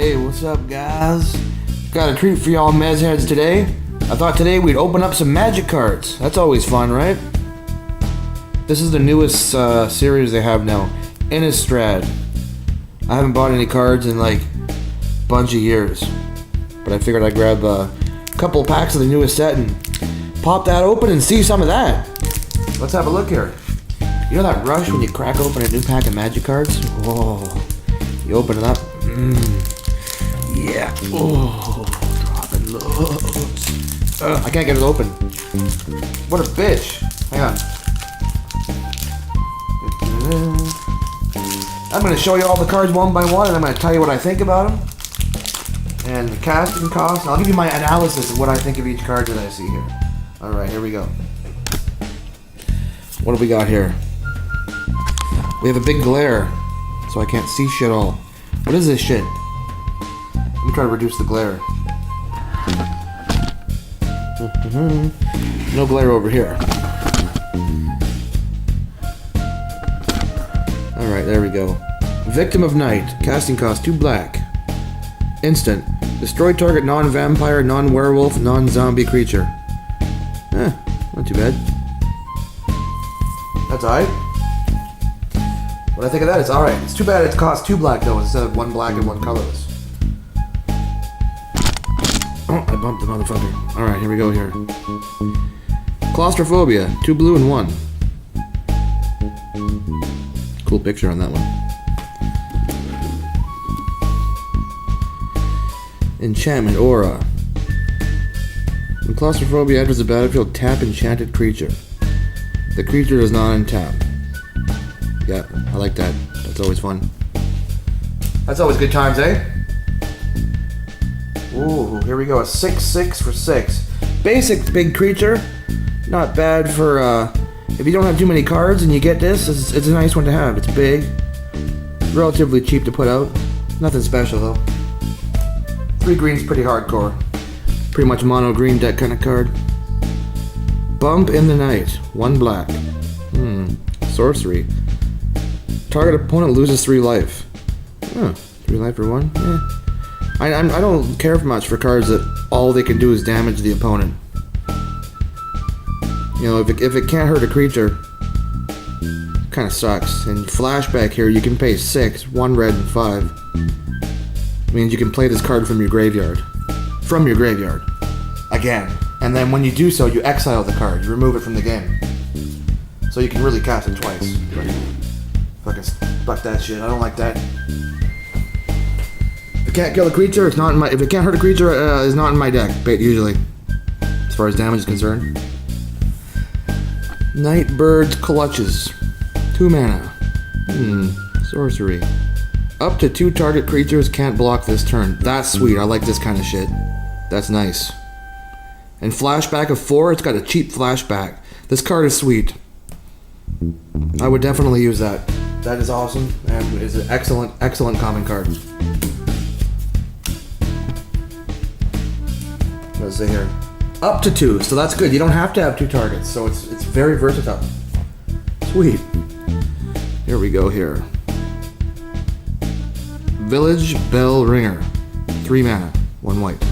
Hey, what's up, guys? Got a treat for y'all Mez heads today. I thought today we'd open up some magic cards. That's always fun, right? This is the newest series they have now, Innistrad. I haven't bought any cards in like a bunch of years, but I figured I'd grab a couple packs of the newest set and pop that open and see some of that. Let's have a look here. You know that rush when you crack open a new pack of magic cards? Whoa. You open it up. Yeah. Oh, dropping loads. I can't get it open. What a bitch. Hang on. I'm going to show you all the cards one by one, and I'm going to tell you what I think about them. And the casting cost. I'll give you my analysis of what I think of each card that I see here. Alright, here we go. What do we got here? We have a big glare, so I can't see shit all. What is this shit? Let me try to reduce the glare. No glare over here. Alright, there we go. Victim of Night. Casting cost 2 black. Instant. Destroy target non-vampire, non-werewolf, non-zombie creature. Not too bad. That's alright. What I think of that, it's alright. It's too bad it costs 2 black though instead of 1 black and 1 colorless. Oh, I bumped the motherfucker. Alright, here we go here. Claustrophobia, 2 blue and 1. Cool picture on that one. Enchantment Aura. When claustrophobia enters the battlefield, tap enchanted creature. The creature does not untap. Yeah, I like that. That's always fun. That's always good times, eh? Ooh, here we go. A 6/6 for 6. Basic big creature. Not bad for, if you don't have too many cards and you get this, it's a nice one to have. It's big. Relatively cheap to put out. Nothing special, though. 3 green's pretty hardcore. Pretty much mono green deck kind of card. Bump in the Night. 1 black. Sorcery. Target opponent loses 3 life. 3 life for 1? Yeah. I don't care much for cards that all they can do is damage the opponent. You know, if it can't hurt a creature, it kind of sucks. And flashback here, you can pay 6, 1 red and 5. Means you can play this card from your graveyard. From your graveyard. Again. And then when you do so, you exile the card. You remove it from the game. So you can really cast it twice. Fucking fuck that shit. I don't like that. If it can't kill a creature, it's not in my. If it can't hurt a creature, it's not in my deck. Usually, as far as damage is concerned. Nightbird's Clutches. 2 mana. Sorcery. Up to 2 target creatures can't block this turn. That's sweet. I like this kind of shit. That's nice. And flashback of 4. It's got a cheap flashback. This card is sweet. I would definitely use that. That is awesome and is an excellent, excellent common card. Let's see here. Up to 2, so that's good. You don't have to have 2 targets, so it's very versatile. Sweet. Here we go here. Village Bell Ringer. 3 mana, 1 white.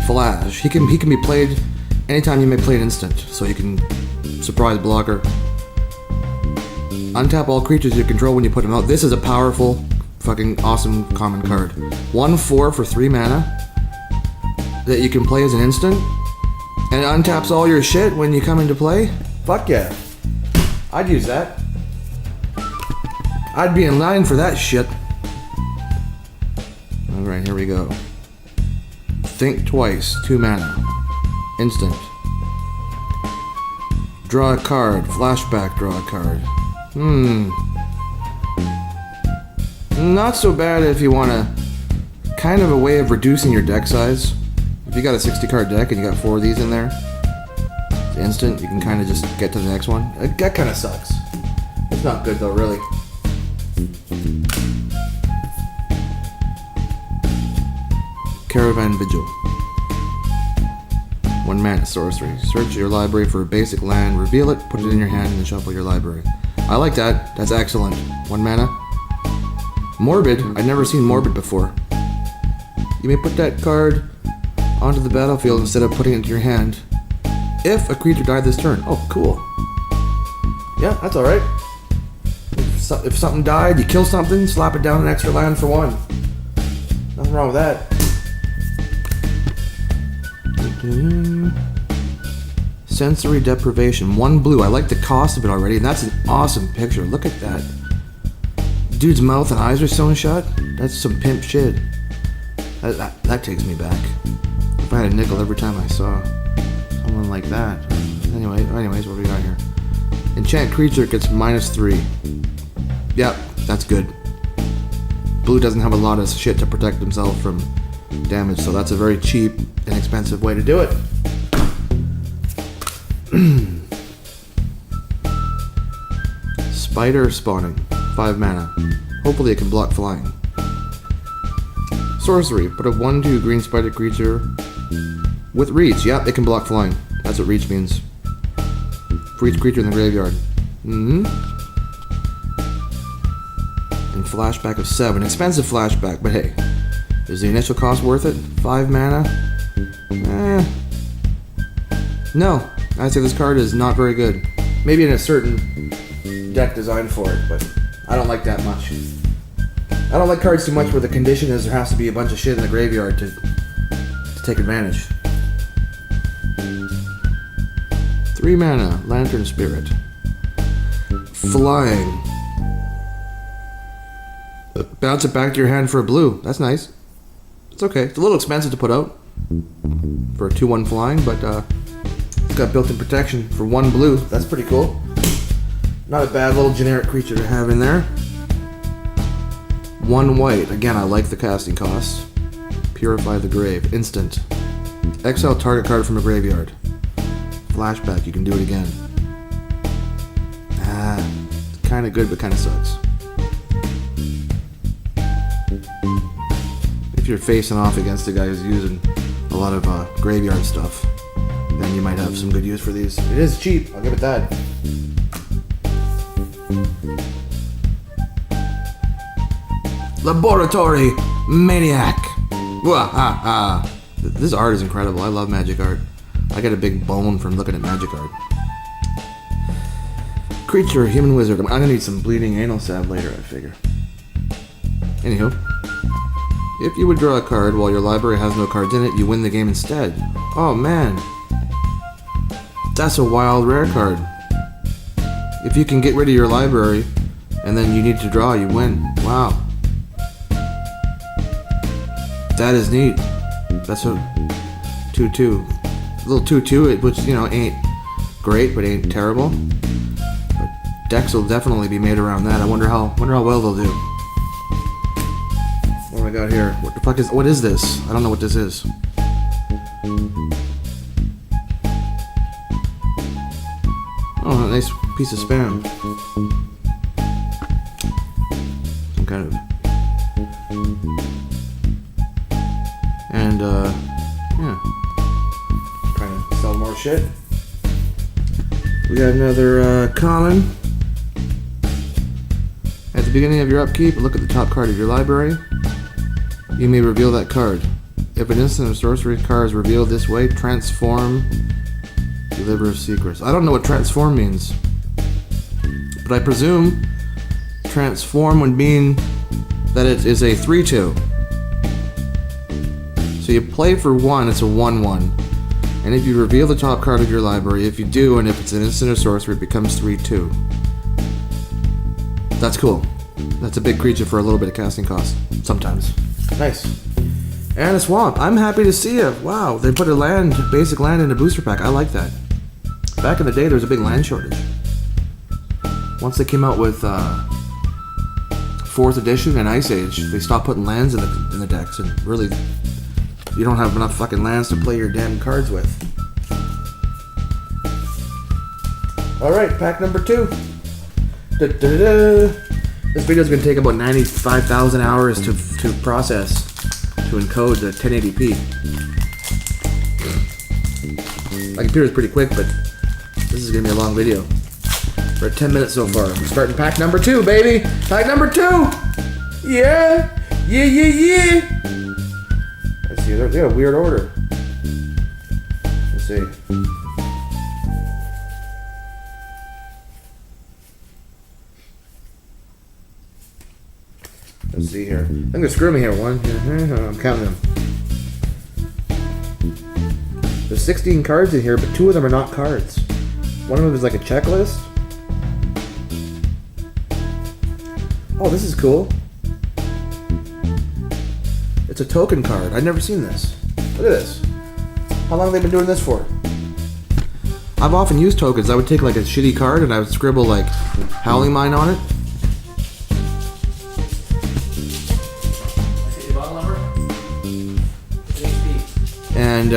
Flash. He can be played anytime you may play an instant, so you can surprise blocker. Untap all creatures you control when you put them out. This is a powerful, fucking awesome common card. 1/4 for 3 mana that you can play as an instant, and it untaps all your shit when you come into play. Fuck yeah. I'd use that. I'd be in line for that shit. Alright, here we go. Think Twice, 2 mana. Instant. Draw a card. Flashback, draw a card. Not so bad if you want kind of a way of reducing your deck size. If you got a 60 card deck and you got 4 of these in there, it's instant, you can kind of just get to the next one. That kind of sucks. It's not good though, really. Caravan Vigil. 1 mana sorcery. Search your library for a basic land, reveal it, put it in your hand, and then shuffle your library. I like that. That's excellent. 1 mana. Morbid. I'd never seen Morbid before. You may put that card onto the battlefield instead of putting it into your hand if a creature died this turn. Oh, cool. Yeah, that's alright. If something died, you kill something, slap it down an extra land for 1. Nothing wrong with that. Sensory deprivation. 1 blue. I like the cost of it already, and that's an awesome picture. Look at that. Dude's mouth and eyes are sewn shut. That's some pimp shit. That takes me back. If I had a nickel every time I saw someone like that. Anyways, what do we got here? Enchant creature gets -3. Yep, that's good. Blue doesn't have a lot of shit to protect himself from damage, so that's a very cheap, inexpensive way to do it. Spider spawning. 5 mana. Hopefully it can block flying. Sorcery. Put a 1/2 green spider creature with reach. Yep, it can block flying. That's what reach means. For each creature in the graveyard. And flashback of 7. Expensive flashback, but hey. Is the initial cost worth it? 5 mana? No. I'd say this card is not very good. Maybe in a certain deck designed for it, but I don't like that much. I don't like cards too much where the condition is there has to be a bunch of shit in the graveyard to take advantage. 3 mana, Lantern Spirit. Flying. Bounce it back to your hand for a blue. That's nice. It's okay. It's a little expensive to put out for a 2/1 flying, but it's got built-in protection for 1 blue. That's pretty cool. Not a bad little generic creature to have in there. 1 white. Again, I like the casting cost. Purify the Grave. Instant. Exile target card from a graveyard. Flashback. You can do it again. It's kind of good, but kind of sucks. If you're facing off against a guy who's using a lot of graveyard stuff, then you might have some good use for these. It is cheap, I'll give it that. Laboratory Maniac! Wahaha! This art is incredible. I love magic art. I get a big bone from looking at magic art. Creature, human wizard. I'm gonna need some bleeding anal salve later, I figure. Anywho. If you would draw a card while your library has no cards in it, you win the game instead. Oh man. That's a wild rare card. If you can get rid of your library and then you need to draw, you win. Wow. That is neat. That's a 2/2. A little 2/2, which, you know, ain't great, but ain't terrible. But decks will definitely be made around that. I wonder how well they'll do. What do I got here? What is this? I don't know what this is. Oh, a nice piece of spam. Some kind of... And, yeah. Trying to sell more shit. We got another, common. At the beginning of your upkeep, look at the top card of your library. You may reveal that card. If an instant or sorcery card is revealed this way, transform, deliver secrets. I don't know what transform means, but I presume transform would mean that it is a 3/2. So you play for 1, it's a 1/1. And if you reveal the top card of your library, if you do, and if it's an instant or sorcery, it becomes 3/2. That's cool. That's a big creature for a little bit of casting cost, sometimes. Nice. And a swamp. I'm happy to see it. Wow, they put a basic land in a booster pack. I like that. Back in the day, there was a big land shortage. Once they came out with 4th edition and Ice Age, they stopped putting lands in the decks, and really, you don't have enough fucking lands to play your damn cards with. Alright, pack number 2. This video is going to take about 95,000 hours to process, to encode the 1080p. My computer is pretty quick, but this is going to be a long video. We're at 10 minutes so far. We're starting pack number 2, baby! Pack number 2! Yeah! Yeah, yeah, yeah! Let's see, they got a weird order. Let's see. Let's see here. I'm gonna screw me here. One, I'm counting them. There's 16 cards in here, but 2 of them are not cards. One of them is like a checklist. Oh, this is cool. It's a token card. I've never seen this. Look at this. How long have they been doing this for? I've often used tokens. I would take like a shitty card and I would scribble like Howling Mine on it. And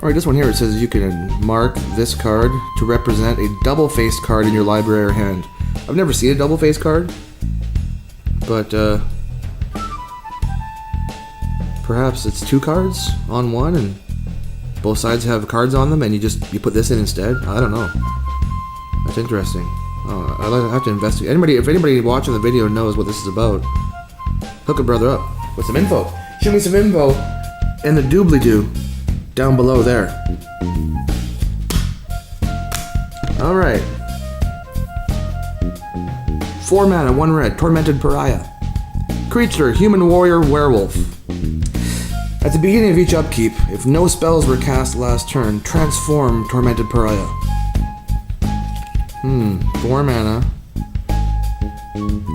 alright, this one here, it says you can mark this card to represent a double-faced card in your library or hand. I've never seen a double-faced card, but perhaps it's 2 cards on one and both sides have cards on them and you put this in instead. I don't know. That's interesting. Oh, I'll have to investigate. If anybody watching the video knows what this is about, hook a brother up with some info. Show me some info in the doobly-doo down below there. Alright. 4 mana, 1 red, Tormented Pariah. Creature, human warrior, werewolf. At the beginning of each upkeep, if no spells were cast last turn, transform Tormented Pariah. 4 mana.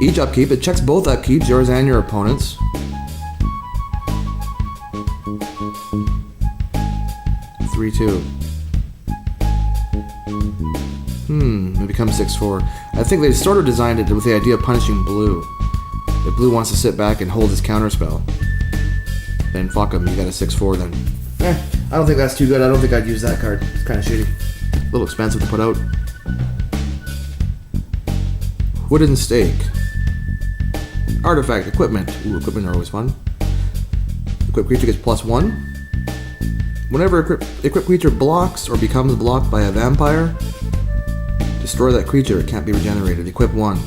Each upkeep, it checks both upkeeps, yours and your opponent's. 3/2. It becomes 6/4. I think they sort of designed it with the idea of punishing blue. If blue wants to sit back and hold his counterspell, then fuck him, you got a 6/4 then. I don't think that's too good. I don't think I'd use that card. It's kind of shitty. A little expensive to put out. Wooden Stake. Artifact, equipment. Ooh, equipment are always fun. Equipped creature gets +1. Whenever equipped creature blocks or becomes blocked by a vampire, destroy that creature. It can't be regenerated. Equip 1.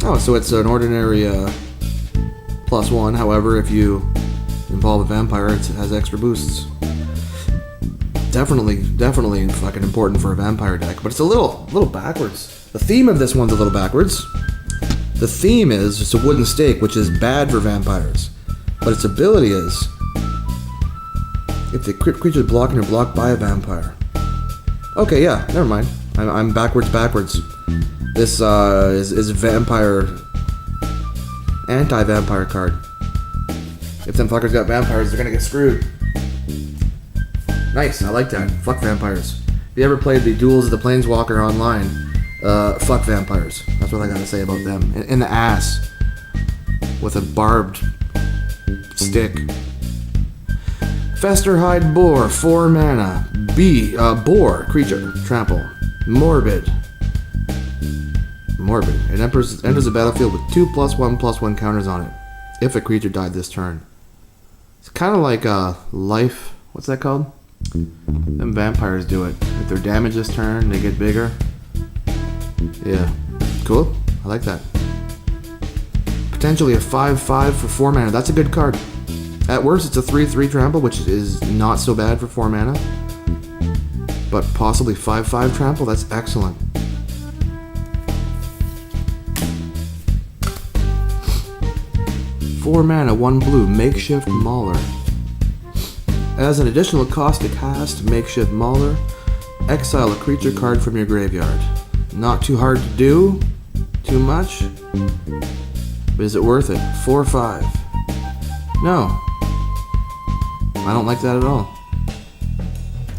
Oh, so it's an ordinary +1. However, if you involve a vampire, it has extra boosts. Definitely fucking important for a vampire deck, but it's a little backwards. The theme of this one's a little backwards. The theme is it's a wooden stake, which is bad for vampires. But its ability is if the creature is blocking or blocked by a vampire. Okay, yeah, never mind. I'm backwards. This is a vampire, anti-vampire card. If them fuckers got vampires, they're gonna get screwed. Nice, I like that. Fuck vampires. If you ever played the Duels of the Planeswalker online, fuck vampires. That's what I gotta say about them. In the ass. With a barbed stick. Festerhide Boar, 4 mana. Boar, creature, trample. Morbid. It enters the battlefield with 2 +1/+1 counters on it. If a creature died this turn. It's kind of like life. What's that called? Them vampires do it. If they're damaged this turn, they get bigger. Yeah. Cool. I like that. Potentially a 5/5 for 4 mana. That's a good card. At worst, it's a 3/3 trample, which is not so bad for 4 mana. But possibly 5/5 trample, that's excellent. Four mana, 1 blue, Makeshift Mauler. As an additional cost to cast Makeshift Mauler, exile a creature card from your graveyard. Not too hard to do, too much, but is it worth it? 4/5. No. I don't like that at all.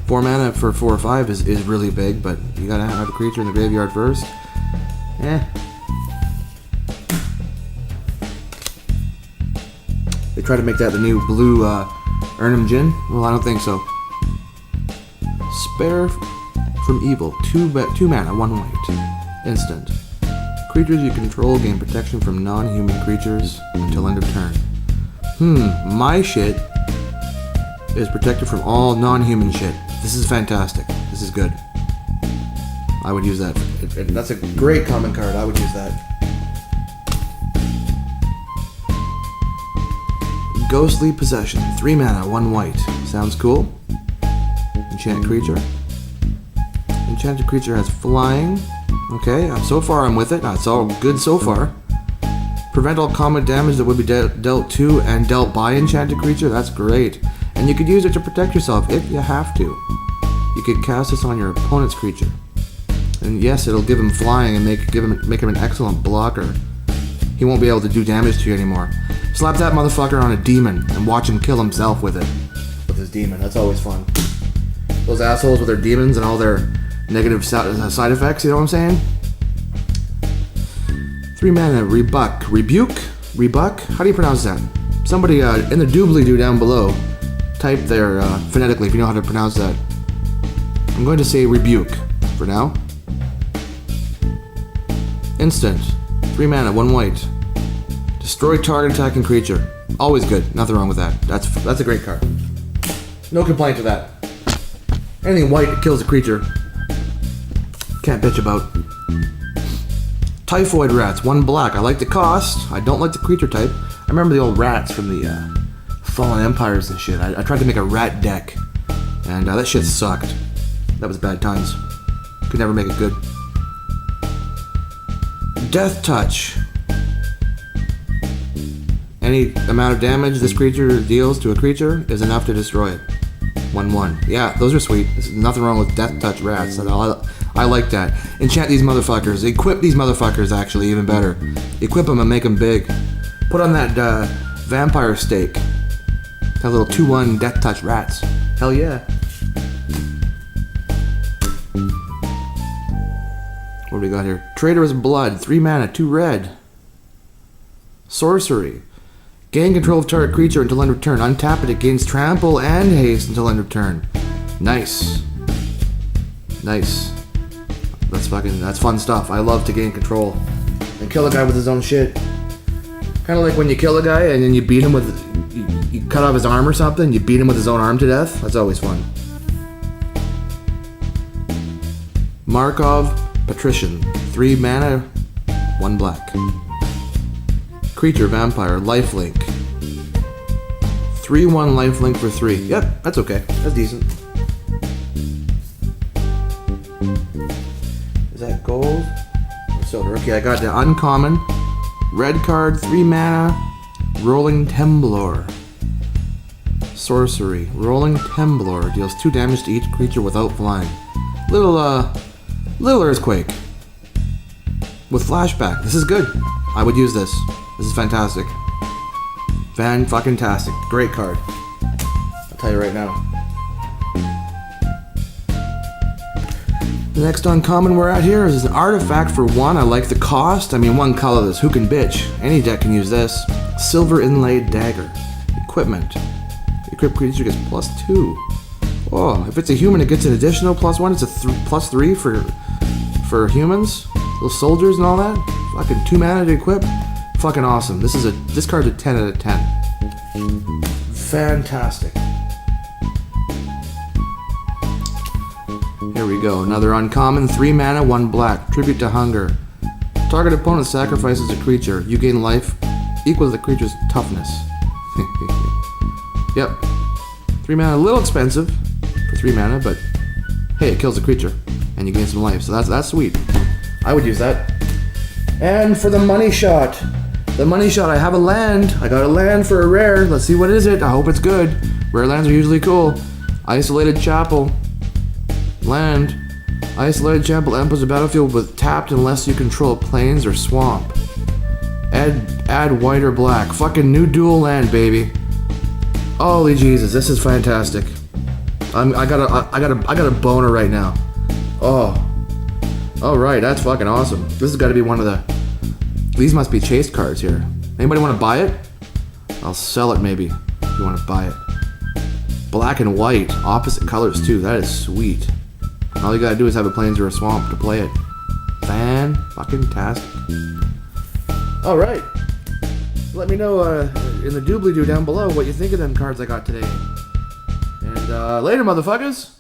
4 mana for 4/5 is really big, but you gotta have a creature in the graveyard first. They try to make that the new blue Urnham Djinn? Well, I don't think so. Spare from Evil. 2 mana, 1 white. Instant. Creatures you control gain protection from non-human creatures until end of turn. My shit is protected from all non-human shit. This is fantastic. This is good. I would use that. That's a great common card. I would use that. Ghostly Possession. 3 mana, 1 white. Sounds cool. Enchant creature. Enchanted creature has flying. Okay, so far I'm with it. It's all good so far. Prevent all combat damage that would be dealt to and dealt by enchanted creature. That's great. And you could use it to protect yourself if you have to. You could cast this on your opponent's creature. And yes, it'll give him flying and make him an excellent blocker. He won't be able to do damage to you anymore. Slap that motherfucker on a demon and watch him kill himself with it. With his demon. That's always fun. Those assholes with their demons and all their negative side effects, you know what I'm saying? 3 mana, Rebuke? Rebuke? How do you pronounce that? Somebody in the doobly-doo down below, type there phonetically if you know how to pronounce that. I'm going to say Rebuke for now. Instant. 3 mana, 1 white. Destroy target attacking creature. Always good. Nothing wrong with that. That's a great card. No complaint to that. Anything white that kills a creature. Can't bitch about. Typhoid Rats, 1 black. I like the cost. I don't like the creature type. I remember the old rats from the Fallen Empires and shit. I tried to make a rat deck, and that shit sucked. That was bad times. Could never make it good. Death Touch. Any amount of damage this creature deals to a creature is enough to destroy it. 1/1. Yeah, those are sweet. There's nothing wrong with Death Touch Rats. I like that. Enchant these motherfuckers. Equip these motherfuckers, actually, even better. Equip them and make them big. Put on that vampire stake. That little 2/1 Death Touch Rats. Hell yeah. What do we got here? Traitorous Blood. 3 mana, 2 red. Sorcery. Gain control of target creature until end of turn. Untap it, it gains trample and haste until end of turn. Nice. Nice. That's fun stuff. I love to gain control and kill a guy with his own shit. Kind of like when you kill a guy and then you beat him with, you cut off his arm or something, you beat him with his own arm to death. That's always fun. Markov Patrician. 3 mana, 1 black. Creature, vampire, lifelink. 3/1 lifelink for 3. Yep, that's okay. That's decent. Is that gold or silver? Okay, I got the uncommon. Red card, 3 mana, Rolling Temblor. Sorcery. Rolling Temblor deals 2 damage to each creature without flying. Little earthquake. With flashback. This is good. I would use this. This is fantastic. Fan-fucking-tastic. Great card. I'll tell you right now. The next uncommon we're at here is an artifact for 1. I like the cost. I mean, 1 colorless. Who can bitch? Any deck can use this. Silver Inlaid Dagger. Equipment. Equipped creature gets +2. Oh, if it's a human, it gets an additional +1. It's a +3 for humans. Little soldiers and all that. Fucking 2 mana to equip. Fucking awesome. This card's a 10 out of 10. Fantastic. Here we go. Another uncommon. 3 mana, 1 black. Tribute to Hunger. Target opponent sacrifices a creature. You gain life equal to the creature's toughness. Yep. 3 mana, a little expensive for 3 mana, but hey, it kills a creature and you gain some life. So that's sweet. I would use that. And for the money shot. The money shot, I have a land. I got a land for a rare. Let's see what is it. I hope it's good. Rare lands are usually cool. Isolated Chapel. Land. Isolated Chapel enters the battlefield with tapped unless you control plains or swamp. Add white or black. Fucking new dual land, baby. Holy Jesus, this is fantastic. I got a boner right now. Oh. Alright, that's fucking awesome. This has got to be one of the... These must be chased cards here. Anybody want to buy it? I'll sell it maybe, if you want to buy it. Black and white, opposite colors too. That is sweet. All you gotta do is have a plains or a swamp to play it. Fan-fucking-tastic. Alright. Let me know in the doobly-doo down below what you think of them cards I got today. And later, motherfuckers!